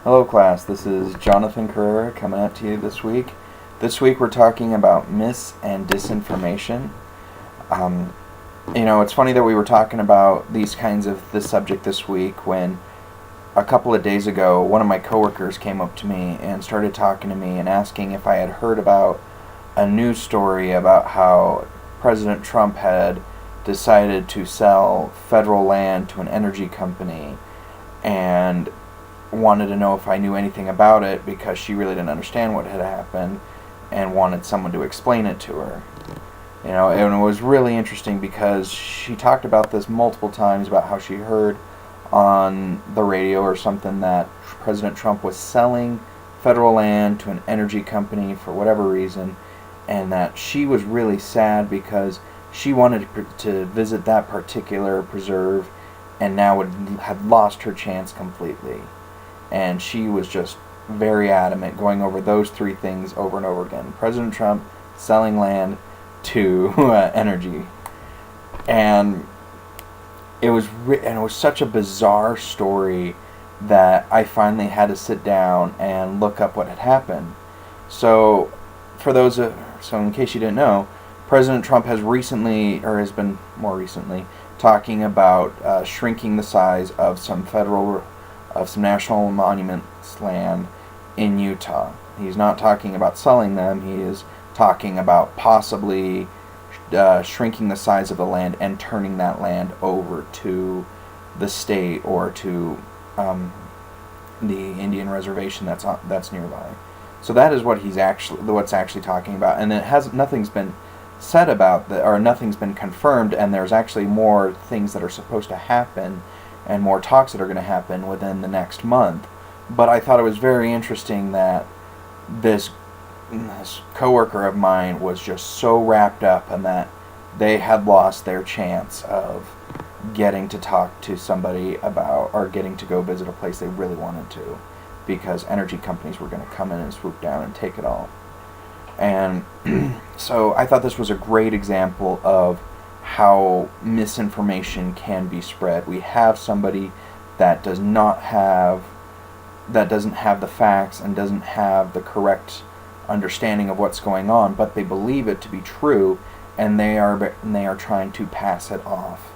Hello class, this is Jonathan Carrera coming at to you this week. This week we're talking about mis and disinformation. Um, it's funny that we were talking about this subject this week when a couple of days ago one of my coworkers came up to me and started talking to me and asking if I had heard about a news story about how President Trump had decided to sell federal land to an energy company, and wanted to know if I knew anything about it because she really didn't understand what had happened and wanted someone to explain it to her. And it was really interesting because she talked about this multiple times about how she heard on the radio or something that President Trump was selling federal land to an energy company for whatever reason, and that she was really sad because she wanted to visit that particular preserve and now had lost her chance completely. And she was just very adamant, going over those three things over and over again. President Trump selling land to energy, and it was such a bizarre story that I finally had to sit down and look up what had happened. So, in case you didn't know, President Trump has been more recently talking about shrinking the size of some national monuments land in Utah. He's not talking about selling them. He is talking about possibly shrinking the size of the land and turning that land over to the state or to the Indian reservation that's nearby. So that is what's actually talking about, and nothing's been said about that, or nothing's been confirmed, and there's actually more things that are supposed to happen and more talks that are going to happen within the next month. But I thought it was very interesting that this coworker of mine was just so wrapped up in that they had lost their chance of getting to talk to somebody about, or getting to go visit a place they really wanted to, because energy companies were going to come in and swoop down and take it all. And so I thought this was a great example of how misinformation can be spread. We have somebody that doesn't have the facts and doesn't have the correct understanding of what's going on, but they believe it to be true, and they are trying to pass it off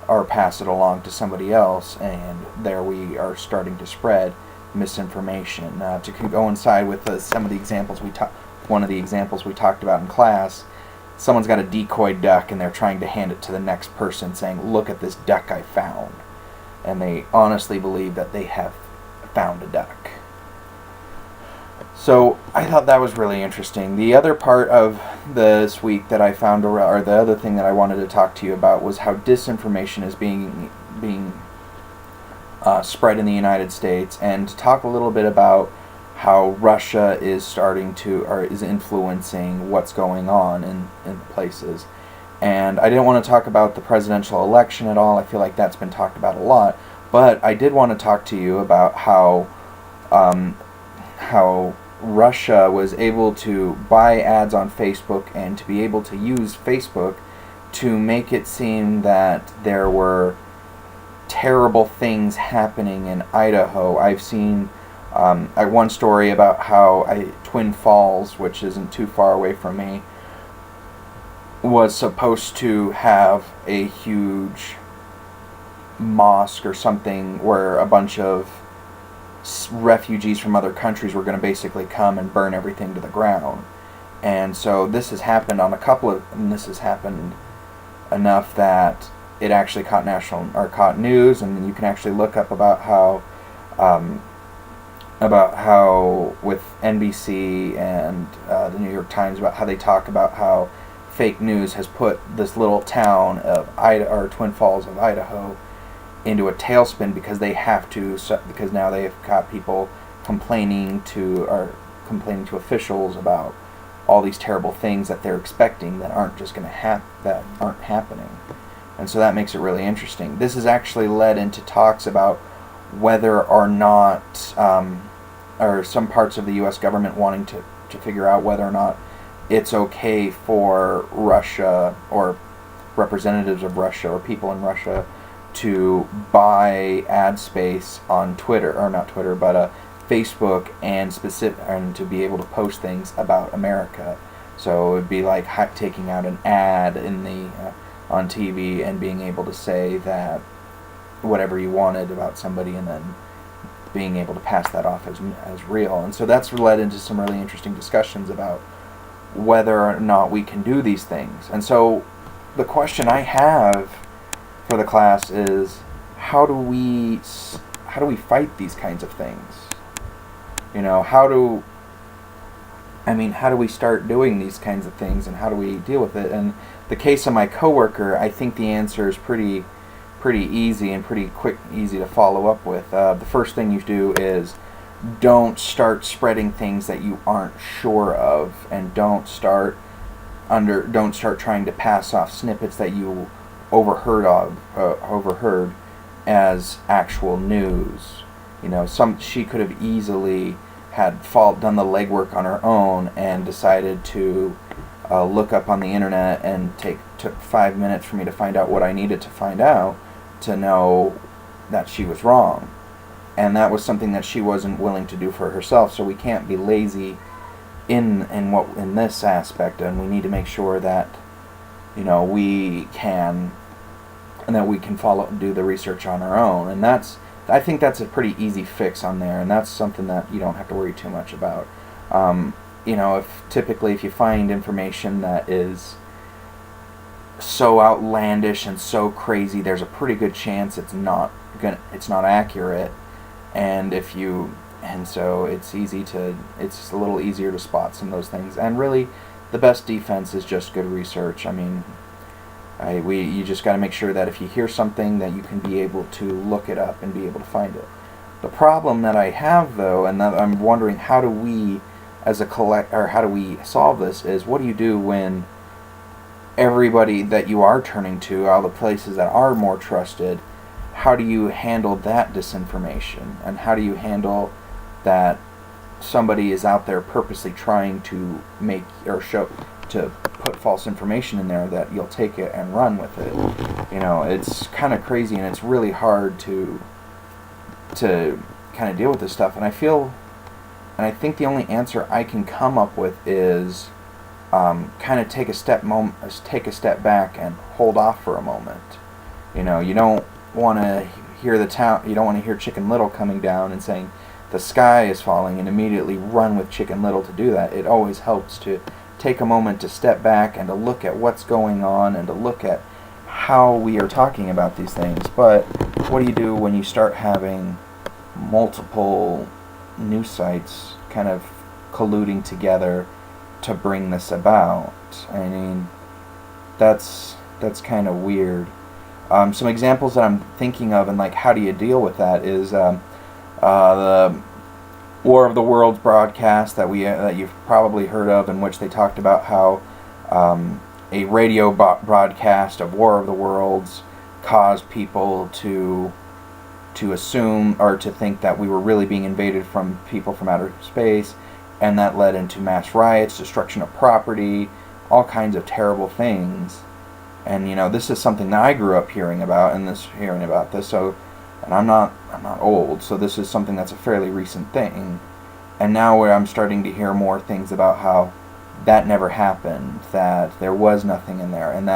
or pass it along to somebody else, and there we are starting to spread misinformation. To coincide with some of the examples one of the examples we talked about in class, someone's got a decoy duck and they're trying to hand it to the next person saying, "Look at this duck I found." And they honestly believe that they have found a duck. So I thought that was really interesting. The other part of this week that I found, or the other thing that I wanted to talk to you about, was how disinformation is being spread in the United States, and to talk a little bit about how Russia is is influencing what's going on in places. And I didn't want to talk about the presidential election at all. I feel like that's been talked about a lot. But I did want to talk to you about how Russia was able to buy ads on Facebook and to be able to use Facebook to make it seem that there were terrible things happening in Idaho. I've seen one story about how Twin Falls, which isn't too far away from me, was supposed to have a huge mosque or something where a bunch of refugees from other countries were going to basically come and burn everything to the ground. And so this has happened and this has happened enough that it actually caught news, and you can actually look up about how with NBC and the New York Times, about how they talk about how fake news has put this little town of Twin Falls of Idaho into a tailspin because because now they have got people complaining to officials about all these terrible things that they're expecting that aren't happening. And so that makes it really interesting. This has actually led into talks about whether or not, or some parts of the U.S. government wanting to figure out whether or not it's okay for Russia or representatives of Russia or people in Russia to buy ad space on Twitter, or not Twitter, but Facebook and to be able to post things about America. So it would be like taking out an ad in the on TV and being able to say that whatever you wanted about somebody, and then being able to pass that off as real. And so that's led into some really interesting discussions about whether or not we can do these things. And so the question I have for the class is, how do we fight these kinds of things? How do we start doing these kinds of things, and how do we deal with it? And the case of my coworker, I think the answer is pretty easy and pretty easy to follow up with. The first thing you do is don't start spreading things that you aren't sure of, and don't start trying to pass off snippets that you overheard as actual news. She could have easily done the legwork on her own and decided to look up on the internet, and took 5 minutes for me to find out what I needed to find out to know that she was wrong. And that was something that she wasn't willing to do for herself. So we can't be lazy in this aspect, and we need to make sure that we can do the research on our own. And I think that's a pretty easy fix on there, and that's something that you don't have to worry too much about. If you find information that is so outlandish and so crazy, there's a pretty good chance it's not accurate. And so it's a little easier to spot some of those things. And really, the best defense is just good research. You just got to make sure that if you hear something, that you can be able to look it up and be able to find it. The problem that I have, though, and that I'm wondering, how do we solve this, is what do you do when everybody that you are turning to, all the places that are more trusted, how do you handle that disinformation? And how do you handle that somebody is out there purposely trying to put false information in there, that you'll take it and run with it? It's kind of crazy, and it's really hard to kind of deal with this stuff. And I think the only answer I can come up with is kind of take a step back and hold off for a moment. You don't want to hear you don't want to hear Chicken Little coming down and saying the sky is falling and immediately run with Chicken Little to do that. It always helps to take a moment to step back and to look at what's going on, and to look at how we are talking about these things. But what do you do when you start having multiple news sites kind of colluding together to bring this about? That's kind of weird. Some examples that I'm thinking of, and how do you deal with that, is the War of the Worlds broadcast that you've probably heard of, in which they talked about how a radio broadcast of War of the Worlds caused people to assume, or to think, that we were really being invaded from people from outer space, and that led into mass riots, destruction of property, all kinds of terrible things. And this is something that I grew up hearing about this. So, and I'm not old, so this is something that's a fairly recent thing. And now where I'm starting to hear more things about how that never happened, that there was nothing in there, and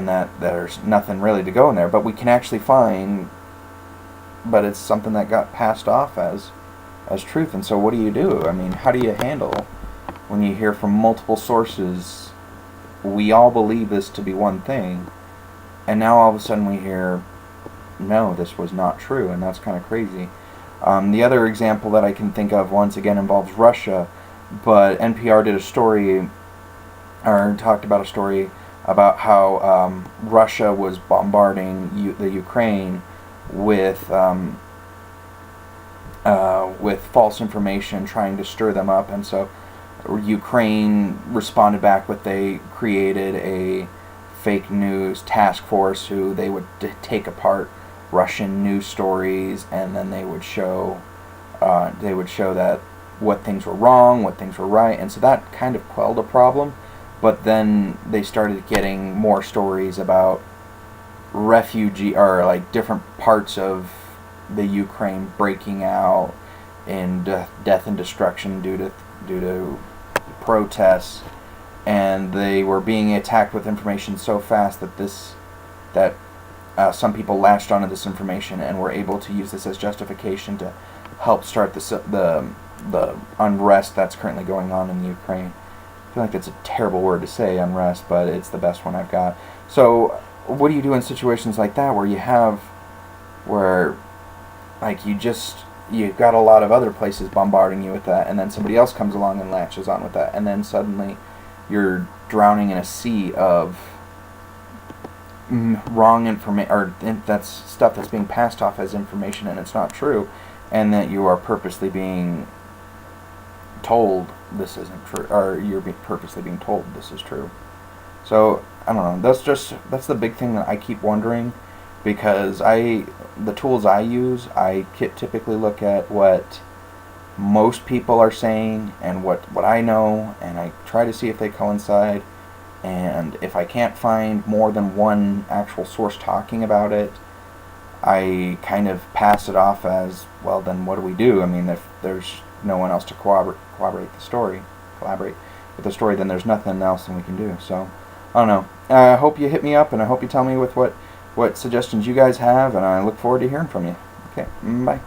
that there's nothing really to go in there, but we can actually find, but it's something that got passed off as truth. And so what do you do? How do you handle when you hear from multiple sources, we all believe this to be one thing, and now all of a sudden we hear, no, this was not true, and that's kind of crazy. The other example that I can think of, once again, involves Russia, but NPR did a story, or talked about a story, about how Russia was bombarding the Ukraine with false information, trying to stir them up. And so Ukraine responded back with, they created a fake news task force who they would take apart Russian news stories, and then they would show that what things were wrong, what things were right. And so that kind of quelled a problem. But then they started getting more stories about different parts of the Ukraine breaking out in death and destruction due to protests, and they were being attacked with information so fast that some people latched onto this information and were able to use this as justification to help start the unrest that's currently going on in the Ukraine. I feel like that's a terrible word to say, unrest, but it's the best one I've got. So what do you do in situations like that where like you've got a lot of other places bombarding you with that, and then somebody else comes along and latches on with that, and then suddenly you're drowning in a sea of wrong information, or that's stuff that's being passed off as information and it's not true, and that you are purposely being told this isn't true, or you're purposely being told this is true. So I don't know. That's the big thing that I keep wondering, because the tools I use, I typically look at what most people are saying and what I know, and I try to see if they coincide. And if I can't find more than one actual source talking about it, I kind of pass it off as, well, then what do we do? I mean, if there's no one else to collaborate with the story, then there's nothing else that we can do. So I don't know. I hope you hit me up, and I hope you tell me with what suggestions you guys have, and I look forward to hearing from you. Okay, bye.